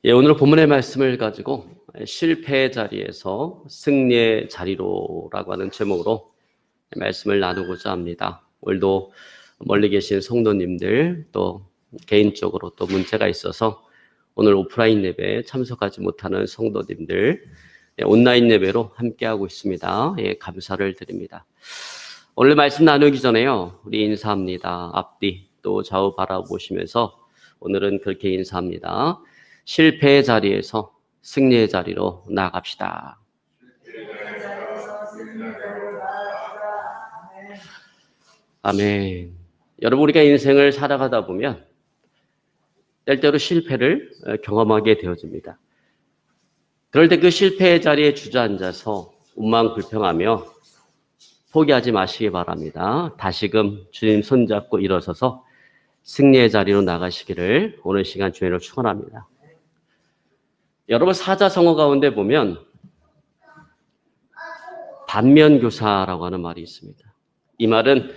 오늘 본문의 말씀을 가지고 실패의 자리에서 승리의 자리로라고 하는 제목으로 말씀을 나누고자 합니다. 오늘도 멀리 계신 성도님들 또 개인적으로 또 문제가 있어서 오늘 오프라인 예배에 참석하지 못하는 성도님들 온라인 예배로 함께하고 있습니다. 감사를 드립니다. 오늘 말씀 나누기 전에요. 우리 인사합니다. 앞뒤 또 좌우 바라보시면서 오늘은 그렇게 인사합니다. 실패의 자리에서 승리의 자리로 나아갑시다. 아멘. 여러분, 우리가 인생을 살아가다 보면 때때로 실패를 경험하게 되어집니다. 그럴 때 그 실패의 자리에 주저앉아서 운망불평하며 포기하지 마시기 바랍니다. 다시금 주님 손잡고 일어서서 승리의 자리로 나가시기를 오늘 시간 주님으로 축원합니다. 여러분, 사자성어 가운데 보면 반면교사라고 하는 말이 있습니다. 이 말은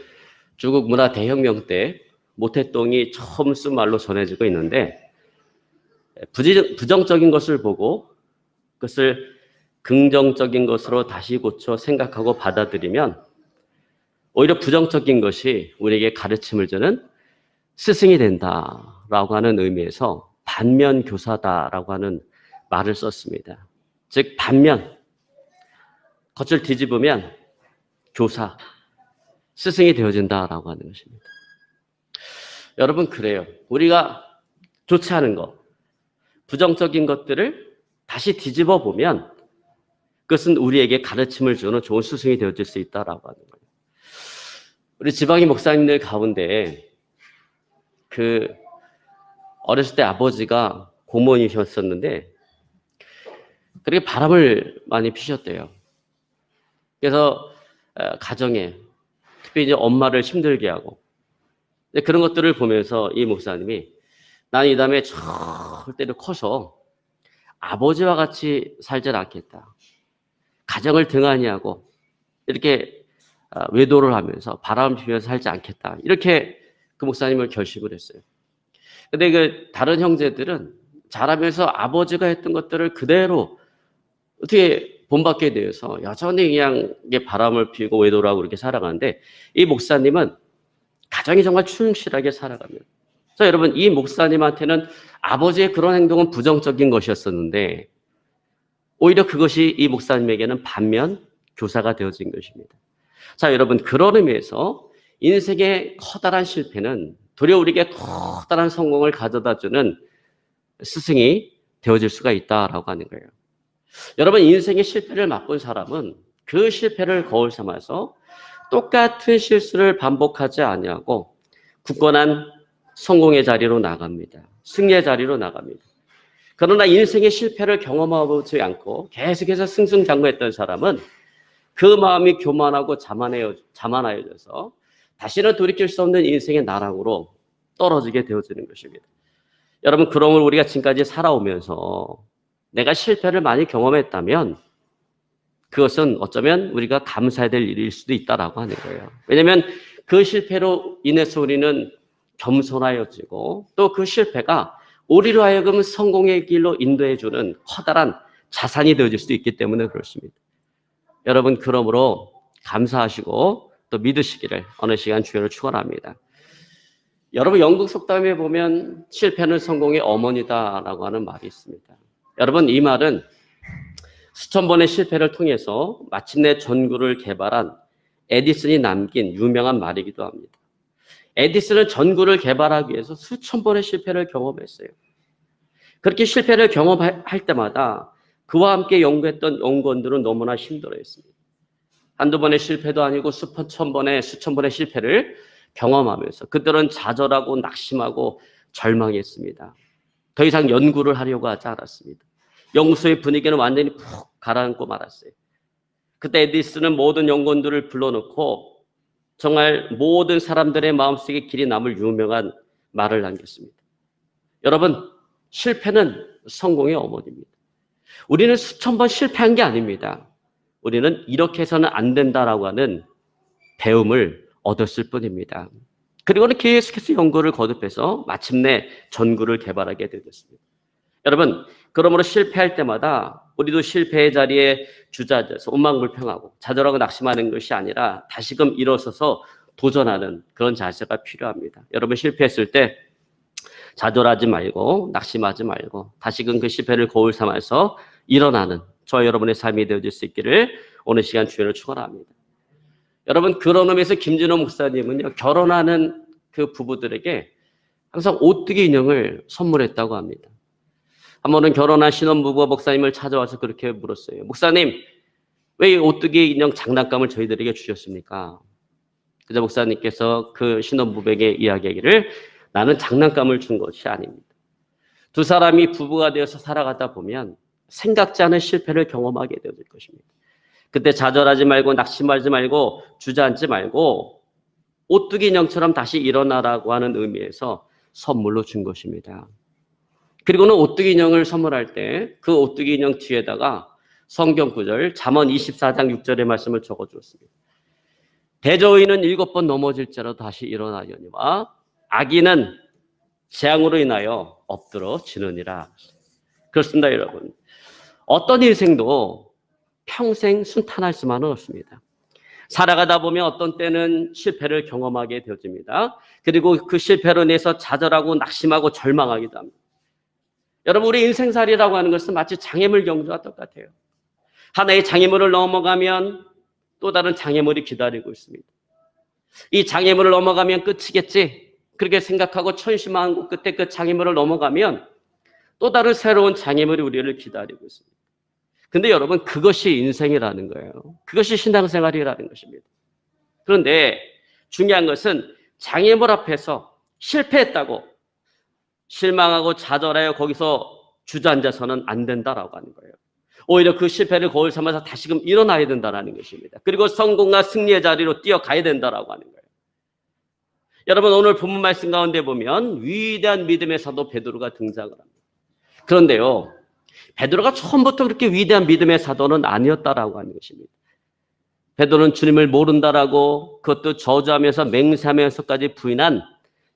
중국 문화 대혁명 때 모태똥이 처음 쓴 말로 전해지고 있는데, 부정적인 것을 보고 그것을 긍정적인 것으로 다시 고쳐 생각하고 받아들이면 오히려 부정적인 것이 우리에게 가르침을 주는 스승이 된다라고 하는 의미에서 반면교사다라고 하는 말을 썼습니다. 즉 반면, 겉을 뒤집으면 교사, 스승이 되어진다라고 하는 것입니다. 여러분, 그래요. 우리가 좋지 않은 것, 부정적인 것들을 다시 뒤집어 보면 그것은 우리에게 가르침을 주는 좋은 스승이 되어질 수 있다라고 하는 거예요. 우리 지방의 목사님들 가운데 어렸을 때 아버지가 고모님이셨었는데 그렇게 바람을 많이 피셨대요. 그래서 가정에 특별히 이제 엄마를 힘들게 하고 그런 것들을 보면서 이 목사님이 난 이 다음에 절대로 커서 아버지와 같이 살질 않겠다. 가정을 등한히 하고 이렇게 외도를 하면서 바람을 피면서 살지 않겠다. 이렇게 그 목사님을 결심을 했어요. 근데 다른 형제들은 자라면서 아버지가 했던 것들을 그대로 어떻게 본받게 되어서 여전히 그냥 바람을 피우고 외도를 하고 이렇게 살아가는데 이 목사님은 가정이 정말 충실하게 살아갑니다. 그래서 여러분, 이 목사님한테는 아버지의 그런 행동은 부정적인 것이었었는데 오히려 그것이 이 목사님에게는 반면 교사가 되어진 것입니다. 자, 여러분, 그런 의미에서 인생의 커다란 실패는 도리어 우리에게 커다란 성공을 가져다주는 스승이 되어질 수가 있다라고 하는 거예요. 여러분, 인생의 실패를 맛본 사람은 그 실패를 거울 삼아서 똑같은 실수를 반복하지 아니하고 굳건한 성공의 자리로 나갑니다. 승리의 자리로 나갑니다. 그러나 인생의 실패를 경험하지 않고 계속해서 승승장구했던 사람은 그 마음이 교만하고 자만하여져서 다시는 돌이킬 수 없는 인생의 나락으로 떨어지게 되어지는 것입니다. 여러분, 그러므로 우리가 지금까지 살아오면서 내가 실패를 많이 경험했다면 그것은 어쩌면 우리가 감사해야 될 일일 수도 있다라고 하는 거예요. 왜냐하면 그 실패로 인해서 우리는 겸손하여지고 또 그 실패가 우리로 하여금 성공의 길로 인도해주는 커다란 자산이 되어질 수도 있기 때문에 그렇습니다. 여러분, 그러므로 감사하시고 또 믿으시기를 어느 시간 주여를 축원합니다. 여러분, 영국 속담에 보면 실패는 성공의 어머니다라고 하는 말이 있습니다. 여러분, 이 말은 수천 번의 실패를 통해서 마침내 전구를 개발한 에디슨이 남긴 유명한 말이기도 합니다. 에디슨은 전구를 개발하기 위해서 수천 번의 실패를 경험했어요. 그렇게 실패를 경험할 때마다 그와 함께 연구했던 연구원들은 너무나 힘들어했습니다. 한두 번의 실패도 아니고 수천 번의 실패를 경험하면서 그들은 좌절하고 낙심하고 절망했습니다. 더 이상 연구를 하려고 하지 않았습니다. 연구소의 분위기는 완전히 푹 가라앉고 말았어요. 그때 에디슨은 모든 연구원들을 불러놓고 정말 모든 사람들의 마음속에 길이 남을 유명한 말을 남겼습니다. 여러분, 실패는 성공의 어머니입니다. 우리는 수천 번 실패한 게 아닙니다. 우리는 이렇게 해서는 안 된다라고 하는 배움을 얻었을 뿐입니다. 그리고는 계속해서 연구를 거듭해서 마침내 전구를 개발하게 되었습니다. 여러분, 그러므로 실패할 때마다 우리도 실패의 자리에 주저앉아서 원망불평하고 좌절하고 낙심하는 것이 아니라 다시금 일어서서 도전하는 그런 자세가 필요합니다. 여러분, 실패했을 때 좌절하지 말고 낙심하지 말고 다시금 그 실패를 거울 삼아서 일어나는 저와 여러분의 삶이 되어질 수 있기를 오늘 시간 주연을 축원합니다. 여러분, 그런 의미에서 김진호 목사님은요, 결혼하는 그 부부들에게 항상 오뚜기 인형을 선물했다고 합니다. 한 번은 결혼한 신혼부부가 목사님을 찾아와서 그렇게 물었어요. 목사님, 왜 오뚜기 인형 장난감을 저희들에게 주셨습니까? 그저 목사님께서 그 신혼부부에게 이야기하기를 나는 장난감을 준 것이 아닙니다. 두 사람이 부부가 되어서 살아가다 보면 생각지 않은 실패를 경험하게 되어질 것입니다. 그때 좌절하지 말고 낙심하지 말고 주저앉지 말고 오뚜기 인형처럼 다시 일어나라고 하는 의미에서 선물로 준 것입니다. 그리고는 오뚜기 인형을 선물할 때 그 오뚜기 인형 뒤에다가 성경 구절 잠언 24장 6절의 말씀을 적어주었습니다. 대저인은 7번 넘어질지라도 다시 일어나려니와 악인은 재앙으로 인하여 엎드러지느니라. 그렇습니다, 여러분. 어떤 인생도 평생 순탄할 수만은 없습니다. 살아가다 보면 어떤 때는 실패를 경험하게 되어집니다. 그리고 그 실패로 인해서 좌절하고 낙심하고 절망하기도 합니다. 여러분, 우리 인생살이라고 하는 것은 마치 장애물 경주와 똑같아요. 하나의 장애물을 넘어가면 또 다른 장애물이 기다리고 있습니다. 이 장애물을 넘어가면 끝이겠지, 그렇게 생각하고 천심하고 끝에 그 장애물을 넘어가면 또 다른 새로운 장애물이 우리를 기다리고 있습니다. 근데 여러분, 그것이 인생이라는 거예요. 그것이 신앙생활이라는 것입니다. 그런데 중요한 것은 장애물 앞에서 실패했다고 실망하고 좌절하여 거기서 주저앉아서는 안 된다라고 하는 거예요. 오히려 그 실패를 거울 삼아서 다시금 일어나야 된다는 것입니다. 그리고 성공과 승리의 자리로 뛰어가야 된다라고 하는 거예요. 여러분, 오늘 본문 말씀 가운데 보면 위대한 믿음의 사도 베드로가 등장을 합니다. 그런데요, 베드로가 처음부터 그렇게 위대한 믿음의 사도는 아니었다라고 하는 것입니다. 베드로는 주님을 모른다라고 그것도 저주하면서 맹세하면서까지 부인한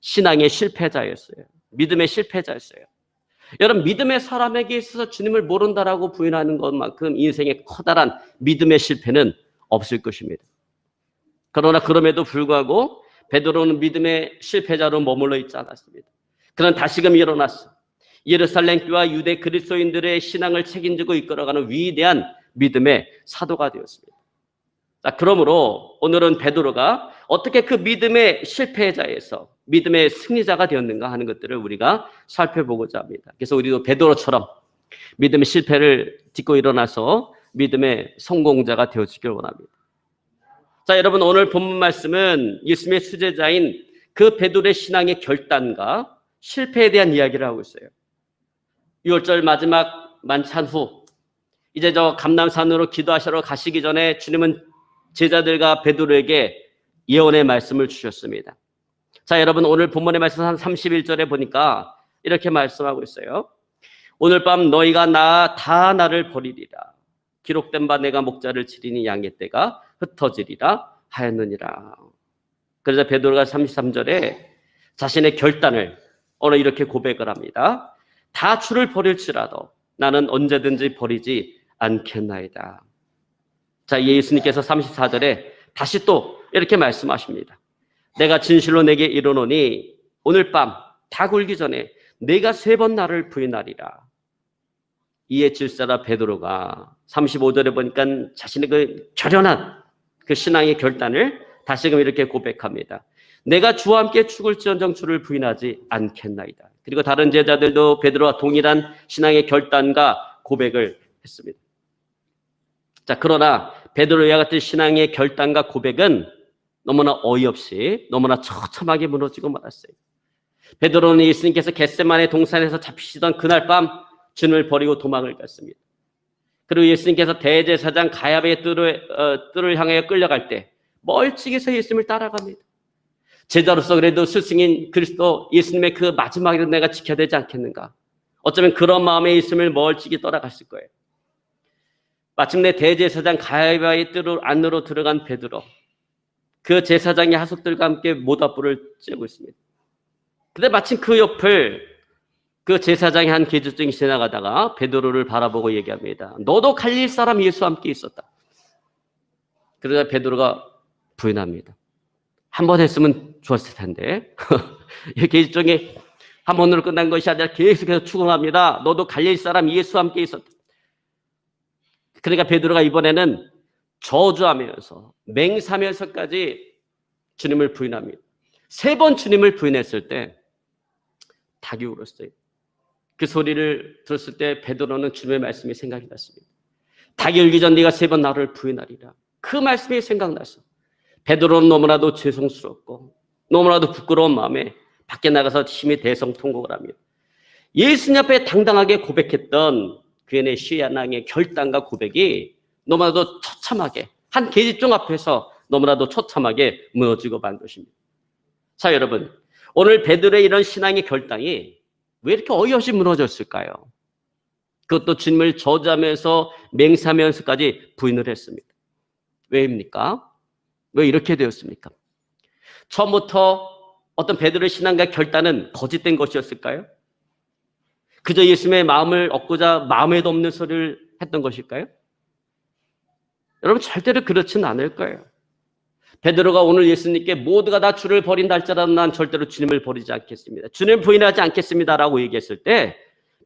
신앙의 실패자였어요. 믿음의 실패자였어요. 여러분, 믿음의 사람에게 있어서 주님을 모른다라고 부인하는 것만큼 인생의 커다란 믿음의 실패는 없을 것입니다. 그러나 그럼에도 불구하고 베드로는 믿음의 실패자로 머물러 있지 않았습니다. 그는 다시금 일어났어. 예루살렘 교회와 유대 그리스도인들의 신앙을 책임지고 이끌어가는 위대한 믿음의 사도가 되었습니다. 자, 그러므로 오늘은 베드로가 어떻게 그 믿음의 실패자에서 믿음의 승리자가 되었는가 하는 것들을 우리가 살펴보고자 합니다. 그래서 우리도 베드로처럼 믿음의 실패를 딛고 일어나서 믿음의 성공자가 되어지길 원합니다. 자, 여러분, 오늘 본문 말씀은 예수님의 수제자인 그 베드로의 신앙의 결단과 실패에 대한 이야기를 하고 있어요. 6월절 마지막 만찬 후 이제 저 감람산으로 기도하시러 가시기 전에 주님은 제자들과 베드로에게 예언의 말씀을 주셨습니다. 자, 여러분, 오늘 본문의 말씀 한 31절에 보니까 이렇게 말씀하고 있어요. 오늘 밤 너희가 다 나를 버리리라. 기록된 바 내가 목자를 치리니 양의 떼가 흩어지리라 하였느니라. 그래서 베드로가 33절에 자신의 결단을 오늘 이렇게 고백을 합니다. 다 주를 버릴지라도 나는 언제든지 버리지 않겠나이다. 자, 예수님께서 34절에 다시 또 이렇게 말씀하십니다. 내가 진실로 내게 이르노니 오늘 밤 다 굴기 전에 내가 3번 나를 부인하리라. 이에 질사라 베드로가 35절에 보니까 자신의 그 결연한 그 신앙의 결단을 다시금 이렇게 고백합니다. 내가 주와 함께 죽을지언정 주를 부인하지 않겠나이다. 그리고 다른 제자들도 베드로와 동일한 신앙의 결단과 고백을 했습니다. 자, 그러나 베드로와 같은 신앙의 결단과 고백은 너무나 어이없이 너무나 처참하게 무너지고 말았어요. 베드로는 예수님께서 겟세마네 동산에서 잡히시던 그날 밤 주님을 버리고 도망을 갔습니다. 그리고 예수님께서 대제사장 가야바의 뜰을 향하여 끌려갈 때 멀찍이서 예수님을 따라갑니다. 제자로서 그래도 스승인 그리스도 예수님의 그 마지막이라도 내가 지켜야 되지 않겠는가? 어쩌면 그런 마음에 예수님을 멀찍이 떠나갔을 거예요. 마침내 대제사장 가야바의 뜰 안으로 들어간 베드로, 그 제사장의 하속들과 함께 모닥불을 쬐고 있습니다. 근데 마침 그 옆을 그 제사장이 한 계집종이 지나가다가 베드로를 바라보고 얘기합니다. 너도 갈릴 사람 예수와 함께 있었다. 그러자 베드로가 부인합니다. 한 번 했으면 좋았을 텐데. 이 계집종이 한 번으로 끝난 것이 아니라 계속해서 추궁합니다. 너도 갈릴 사람 예수와 함께 있었다. 그러니까 베드로가 이번에는 저주하면서 맹세하면서까지 주님을 부인합니다. 3번 주님을 부인했을 때 닭이 울었어요. 그 소리를 들었을 때 베드로는 주님의 말씀이 생각이 났습니다. 닭이 울기 전 네가 3번 나를 부인하리라. 그 말씀이 생각나서 베드로는 너무나도 죄송스럽고 너무나도 부끄러운 마음에 밖에 나가서 힘이 대성통곡을 합니다. 예수님 앞에 당당하게 고백했던 그의 시야낭의 결단과 고백이 너무나도 처참하게 한 계집종 앞에서 너무나도 처참하게 무너지고 만 것입니다. 자, 여러분, 오늘 베드로의 이런 신앙의 결단이 왜 이렇게 어이없이 무너졌을까요? 그것도 주님을 저주하면서 맹세하면서까지 부인을 했습니다. 왜입니까? 왜 이렇게 되었습니까? 처음부터 어떤 베드로의 신앙과 결단은 거짓된 것이었을까요? 그저 예수님의 마음을 얻고자 마음에도 없는 소리를 했던 것일까요? 여러분, 절대로 그렇지는 않을 거예요. 베드로가 오늘 예수님께 모두가 다 주를 버린다 할지라도 난 절대로 주님을 버리지 않겠습니다. 주님을 부인하지 않겠습니다라고 얘기했을 때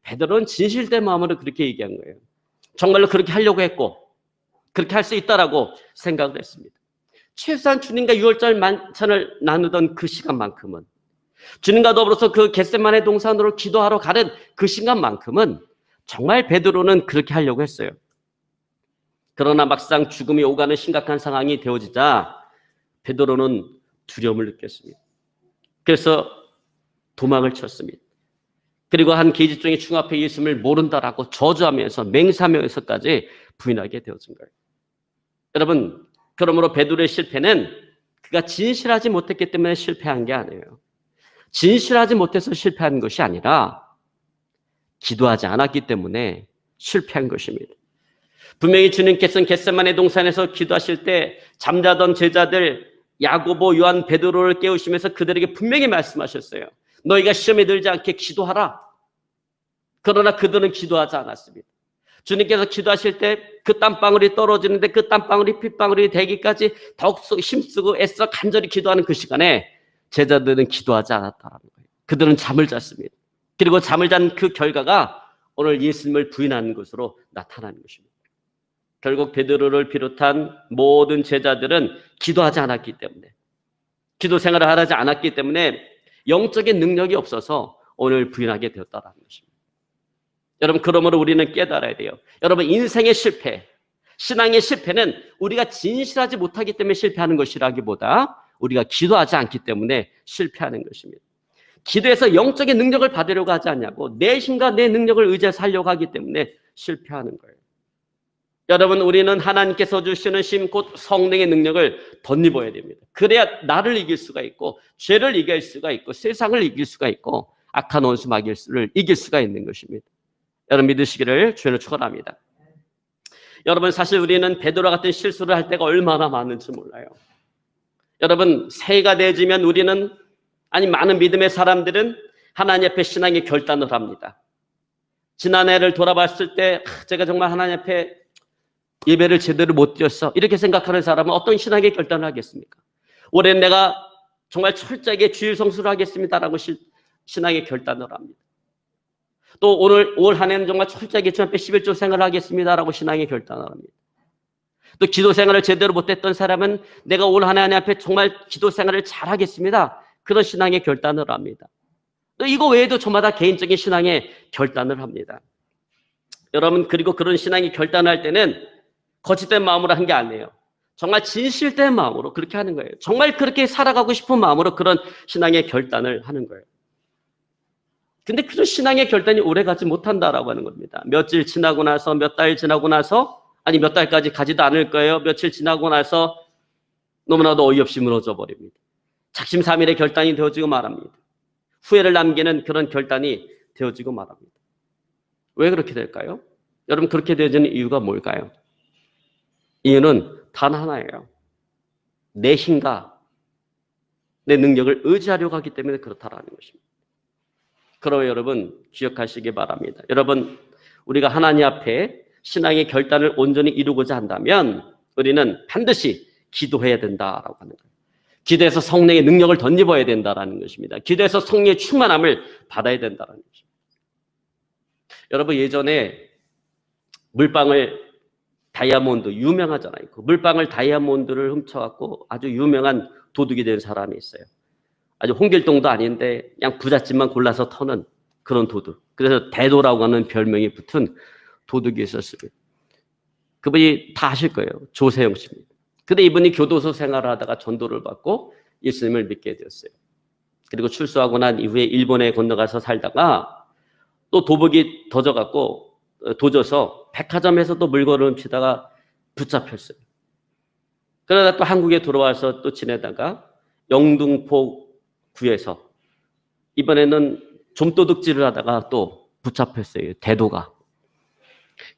베드로는 진실된 마음으로 그렇게 얘기한 거예요. 정말로 그렇게 하려고 했고 그렇게 할 수 있다라고 생각을 했습니다. 최소한 주님과 유월절 만찬을 나누던 그 시간만큼은, 주님과 더불어서 그 겟세마네 동산으로 기도하러 가는 그 시간만큼은 정말 베드로는 그렇게 하려고 했어요. 그러나 막상 죽음이 오가는 심각한 상황이 되어지자 베드로는 두려움을 느꼈습니다. 그래서 도망을 쳤습니다. 그리고 한 계집종의 충 앞에 예수님을 모른다라고 저주하면서 맹세하면서까지 부인하게 되어진 거예요. 여러분, 그러므로 베드로의 실패는 그가 진실하지 못했기 때문에 실패한 게 아니에요. 진실하지 못해서 실패한 것이 아니라 기도하지 않았기 때문에 실패한 것입니다. 분명히 주님께서는 겟세마네 동산에서 기도하실 때 잠자던 제자들 야고보, 요한, 베드로를 깨우시면서 그들에게 분명히 말씀하셨어요. 너희가 시험에 들지 않게 기도하라. 그러나 그들은 기도하지 않았습니다. 주님께서 기도하실 때 그 땀방울이 떨어지는데 그 땀방울이 핏방울이 되기까지 더욱 힘쓰고 애써 간절히 기도하는 그 시간에 제자들은 기도하지 않았다는 거예요. 그들은 잠을 잤습니다. 그리고 잠을 잔 그 결과가 오늘 예수님을 부인하는 것으로 나타나는 것입니다. 결국 베드로를 비롯한 모든 제자들은 기도하지 않았기 때문에, 기도 생활을 하지 않았기 때문에 영적인 능력이 없어서 오늘 부인하게 되었다는 것입니다. 여러분, 그러므로 우리는 깨달아야 돼요. 여러분, 인생의 실패, 신앙의 실패는 우리가 진실하지 못하기 때문에 실패하는 것이라기보다 우리가 기도하지 않기 때문에 실패하는 것입니다. 기도해서 영적인 능력을 받으려고 하지 않냐고, 내 힘과 내 능력을 의지해서 하려고 하기 때문에 실패하는 거예요. 여러분, 우리는 하나님께서 주시는 힘, 곧 성령의 능력을 덧입어야 됩니다. 그래야 나를 이길 수가 있고, 죄를 이길 수가 있고, 세상을 이길 수가 있고, 악한 원수 마귀를 이길 수가 있는 것입니다. 여러분, 믿으시기를 주님을 축원합니다. 여러분, 사실 우리는 베드로 같은 실수를 할 때가 얼마나 많은지 몰라요. 여러분, 새해가 되어지면 우리는, 아니 많은 믿음의 사람들은 하나님 앞에 신앙의 결단을 합니다. 지난해를 돌아봤을 때 제가 정말 하나님 앞에 예배를 제대로 못 드렸어, 이렇게 생각하는 사람은 어떤 신앙의 결단을 하겠습니까? 올해는 내가 정말 철저하게 주일 성수를 하겠습니다라고 신앙의 결단을 합니다. 또 올 한 해는 정말 철저하게 주 앞에 11조 생활을 하겠습니다라고 신앙의 결단을 합니다. 또 기도 생활을 제대로 못했던 사람은 내가 올 한 해 하나님 앞에 정말 기도 생활을 잘하겠습니다, 그런 신앙의 결단을 합니다. 또 이거 외에도 저마다 개인적인 신앙의 결단을 합니다. 여러분, 그리고 그런 신앙의 결단을 할 때는 거짓된 마음으로 한 게 아니에요. 정말 진실된 마음으로 그렇게 하는 거예요. 정말 그렇게 살아가고 싶은 마음으로 그런 신앙의 결단을 하는 거예요. 근데 그런 신앙의 결단이 오래가지 못한다라고 하는 겁니다. 며칠 지나고 나서, 몇 달 지나고 나서, 아니 몇 달까지 가지도 않을 거예요. 며칠 지나고 나서 너무나도 어이없이 무너져 버립니다. 작심삼일의 결단이 되어지고 말합니다. 후회를 남기는 그런 결단이 되어지고 말합니다. 왜 그렇게 될까요? 여러분, 그렇게 되어지는 이유가 뭘까요? 이유는 단 하나예요. 내 힘과 내 능력을 의지하려고 하기 때문에 그렇다라는 것입니다. 그러면 여러분 기억하시기 바랍니다. 여러분, 우리가 하나님 앞에 신앙의 결단을 온전히 이루고자 한다면 우리는 반드시 기도해야 된다라고 하는 거예요. 기도해서 성령의 능력을 덧입어야 된다라는 것입니다. 기도해서 성령의 충만함을 받아야 된다라는 것입니다. 여러분, 예전에 물방울 다이아몬드 유명하잖아요. 그 물방울 다이아몬드를 훔쳐갖고 아주 유명한 도둑이 된 사람이 있어요. 아주 홍길동도 아닌데 그냥 부잣집만 골라서 터는 그런 도둑. 그래서 대도라고 하는 별명이 붙은 도둑이 있었습니다. 그분이 다 아실 거예요. 조세영 씨입니다. 근데 이분이 교도소 생활을 하다가 전도를 받고 예수님을 믿게 되었어요. 그리고 출소하고 난 이후에 일본에 건너가서 살다가 또 도둑이 도져서 백화점에서 또 물건을 훔치다가 붙잡혔어요. 그러다 또 한국에 돌아와서 또 지내다가 영등포 구에서 이번에는 좀도둑질을 하다가 또 붙잡혔어요. 대도가.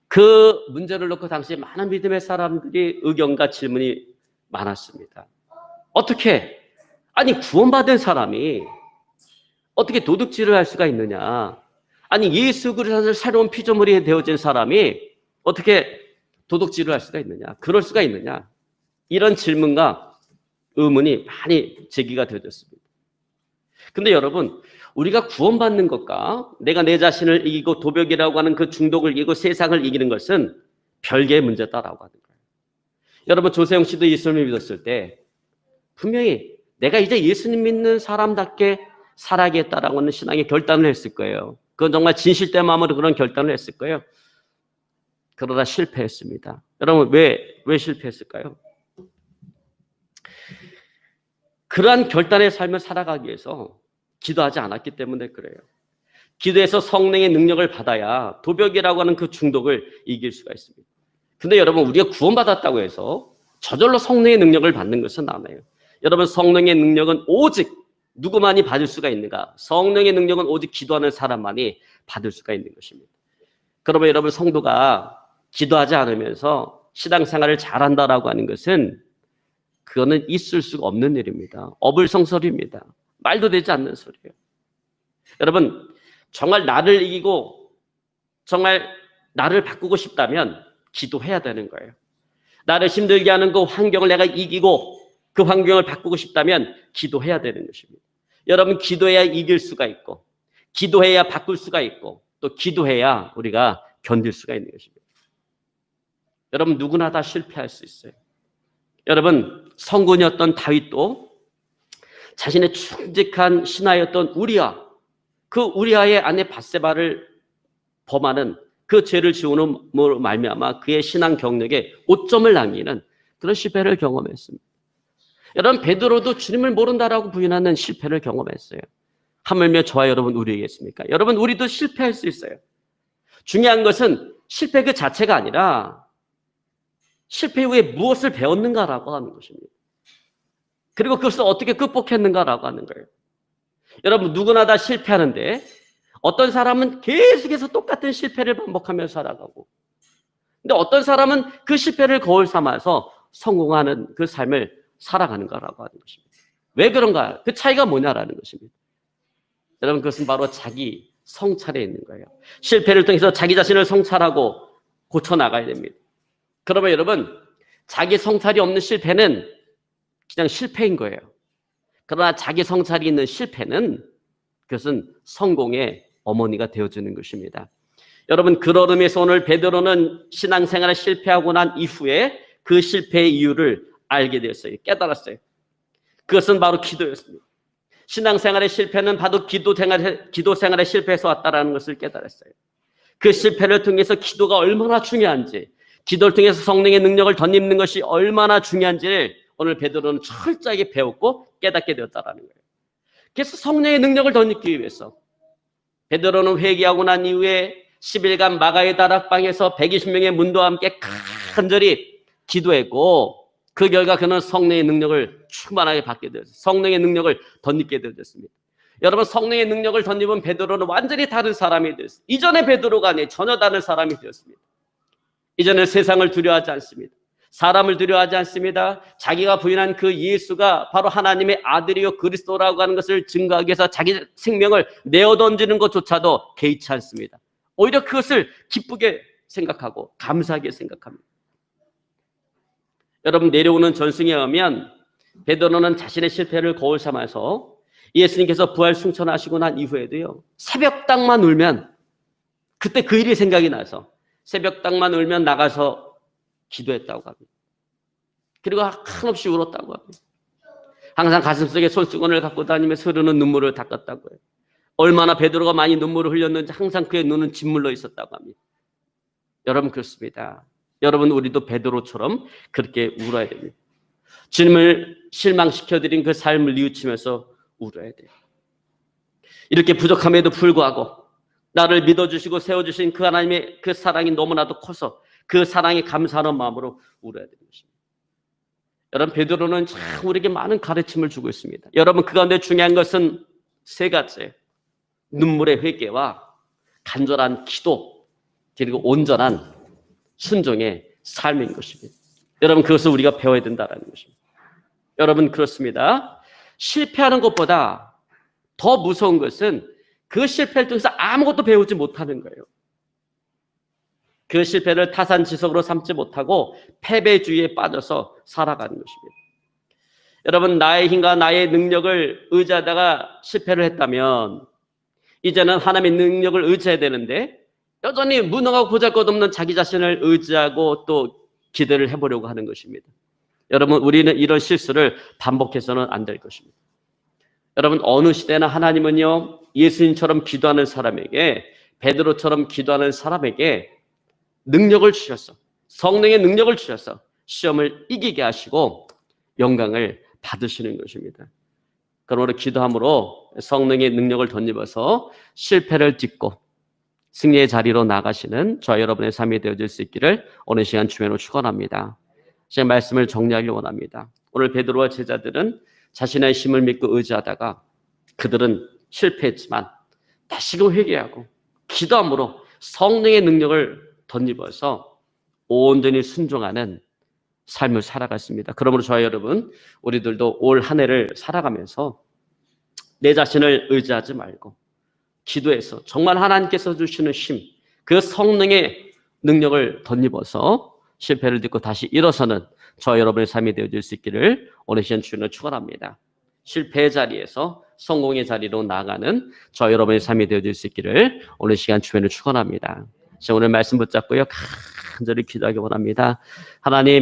그 문제를 놓고 당시 많은 믿음의 사람들이 의견과 질문이 많았습니다. 어떻게, 아니 구원받은 사람이 어떻게 도둑질을 할 수가 있느냐? 아니 예수 그리스도를 새로운 피조물이 되어진 사람이 어떻게 도둑질을 할 수가 있느냐? 그럴 수가 있느냐? 이런 질문과 의문이 많이 제기가 되어졌습니다. 근데 여러분, 우리가 구원받는 것과 내가 내 자신을 이기고 도벽이라고 하는 그 중독을 이기고 세상을 이기는 것은 별개의 문제다라고 하는 거예요. 여러분, 조세영 씨도 예수님을 믿었을 때 분명히 내가 이제 예수님 믿는 사람답게 살아야겠다라고 하는 신앙의 결단을 했을 거예요. 그건 정말 진실된 마음으로 그런 결단을 했을 거예요. 그러다 실패했습니다. 여러분, 왜 실패했을까요? 그러한 결단의 삶을 살아가기 위해서 기도하지 않았기 때문에 그래요. 기도해서 성령의 능력을 받아야 도벽이라고 하는 그 중독을 이길 수가 있습니다. 근데 여러분, 우리가 구원받았다고 해서 저절로 성령의 능력을 받는 것은 아니에요. 여러분, 성령의 능력은 오직 누구만이 받을 수가 있는가? 성령의 능력은 오직 기도하는 사람만이 받을 수가 있는 것입니다. 그러면 여러분, 성도가 기도하지 않으면서 신앙생활을 잘한다라고 하는 것은 그거는 있을 수가 없는 일입니다. 어불성설입니다. 말도 되지 않는 소리예요. 여러분, 정말 나를 이기고 정말 나를 바꾸고 싶다면 기도해야 되는 거예요. 나를 힘들게 하는 그 환경을 내가 이기고 그 환경을 바꾸고 싶다면 기도해야 되는 것입니다. 여러분, 기도해야 이길 수가 있고 기도해야 바꿀 수가 있고 또 기도해야 우리가 견딜 수가 있는 것입니다. 여러분, 누구나 다 실패할 수 있어요. 여러분, 성군이었던 다윗도 자신의 충직한 신하였던 우리아, 그 우리아의 아내 밧세바를 범하는 그 죄를 지우는 말미암아 그의 신앙 경력에 오점을 남기는 그런 실패를 경험했습니다. 여러분, 베드로도 주님을 모른다라고 부인하는 실패를 경험했어요. 하물며 저와 여러분 우리이겠습니까? 여러분, 우리도 실패할 수 있어요. 중요한 것은 실패 그 자체가 아니라 실패 후에 무엇을 배웠는가라고 하는 것입니다. 그리고 그것을 어떻게 극복했는가라고 하는 거예요. 여러분, 누구나 다 실패하는데 어떤 사람은 계속해서 똑같은 실패를 반복하며 살아가고, 근데 어떤 사람은 그 실패를 거울 삼아서 성공하는 그 삶을 살아가는 거라고 하는 것입니다. 왜 그런가? 그 차이가 뭐냐라는 것입니다. 여러분, 그것은 바로 자기 성찰에 있는 거예요. 실패를 통해서 자기 자신을 성찰하고 고쳐나가야 됩니다. 그러면 여러분, 자기 성찰이 없는 실패는 그냥 실패인 거예요. 그러나 자기 성찰이 있는 실패는 그것은 성공의 어머니가 되어주는 것입니다. 여러분, 그런 의미에서 오늘 베드로는 신앙생활에 실패하고 난 이후에 그 실패의 이유를 알게 되었어요. 깨달았어요. 그것은 바로 기도였습니다. 신앙생활의 실패는 바로 기도 생활에 실패해서 왔다라는 것을 깨달았어요. 그 실패를 통해서 기도가 얼마나 중요한지, 기도를 통해서 성령의 능력을 덧입는 것이 얼마나 중요한지를 오늘 베드로는 철저하게 배웠고 깨닫게 되었다라는 거예요. 그래서 성령의 능력을 덧입기 위해서 베드로는 회개하고 난 이후에 10일간 마가의 다락방에서 120명의 문도와 함께 간절히 기도했고, 그 결과 그는 성령의 능력을 충만하게 받게 되었습니다. 성령의 능력을 덧입게 되었습니다. 여러분, 성령의 능력을 덧입은 베드로는 완전히 다른 사람이 되었습니다. 이전의 베드로가 아니에요. 전혀 다른 사람이 되었습니다. 이제는 세상을 두려워하지 않습니다. 사람을 두려워하지 않습니다. 자기가 부인한 그 예수가 바로 하나님의 아들이요 그리스도라고 하는 것을 증거하기 위해서 자기 생명을 내어 던지는 것조차도 개의치 않습니다. 오히려 그것을 기쁘게 생각하고 감사하게 생각합니다. 여러분, 내려오는 전승에 의하면 베드로는 자신의 실패를 거울 삼아서 예수님께서 부활 승천하시고 난 이후에도요, 새벽당만 울면, 그때 그 일이 생각이 나서 새벽당만 울면 나가서 기도했다고 합니다. 그리고 한없이 울었다고 합니다. 항상 가슴속에 손수건을 갖고 다니면서 흐르는 눈물을 닦았다고 해요. 얼마나 베드로가 많이 눈물을 흘렸는지 항상 그의 눈은 짓물러 있었다고 합니다. 여러분, 그렇습니다. 여러분, 우리도 베드로처럼 그렇게 울어야 됩니다. 주님을 실망시켜드린 그 삶을 뉘우치면서 울어야 돼요. 이렇게 부족함에도 불구하고 나를 믿어주시고 세워주신 그 하나님의 그 사랑이 너무나도 커서 그 사랑에 감사하는 마음으로 울어야 되는 것입니다. 여러분, 베드로는 참 우리에게 많은 가르침을 주고 있습니다. 여러분, 그 가운데 중요한 것은 세 가지예요. 눈물의 회개와 간절한 기도, 그리고 온전한 순종의 삶인 것입니다. 여러분, 그것을 우리가 배워야 된다는 것입니다. 여러분, 그렇습니다. 실패하는 것보다 더 무서운 것은 그 실패를 통해서 아무것도 배우지 못하는 거예요. 그 실패를 타산지석으로 삼지 못하고 패배주의에 빠져서 살아가는 것입니다. 여러분, 나의 힘과 나의 능력을 의지하다가 실패를 했다면 이제는 하나님의 능력을 의지해야 되는데 여전히 무능하고 보잘것없는 자기 자신을 의지하고 또 기대를 해보려고 하는 것입니다. 여러분, 우리는 이런 실수를 반복해서는 안 될 것입니다. 여러분, 어느 시대나 하나님은요, 예수님처럼 기도하는 사람에게, 베드로처럼 기도하는 사람에게 능력을 주셔서, 성령의 능력을 주셔서 시험을 이기게 하시고 영광을 받으시는 것입니다. 그러므로 기도함으로 성령의 능력을 덧입어서 실패를 딛고 승리의 자리로 나가시는 저와 여러분의 삶이 되어질 수 있기를 오늘 시간 주님으로 축원합니다. 제 말씀을 정리하려고 합니다. 오늘 베드로와 제자들은 자신의 힘을 믿고 의지하다가 그들은 실패했지만 다시금 회개하고 기도함으로 성령의 능력을 덧입어서 온전히 순종하는 삶을 살아갔습니다. 그러므로 저와 여러분, 우리들도 올 한 해를 살아가면서 내 자신을 의지하지 말고 기도해서 정말 하나님께서 주시는 힘, 그 성령의 능력을 덧입어서 실패를 딛고 다시 일어서는 저와 여러분의 삶이 되어질 수 있기를 오늘 시간 주님을 축원합니다. 실패의 자리에서 성공의 자리로 나아가는 저와 여러분의 삶이 되어질 수 있기를 오늘 시간 주님을 축원합니다. 오늘 말씀 붙잡고요, 간절히 기도하기 원합니다. 하나님,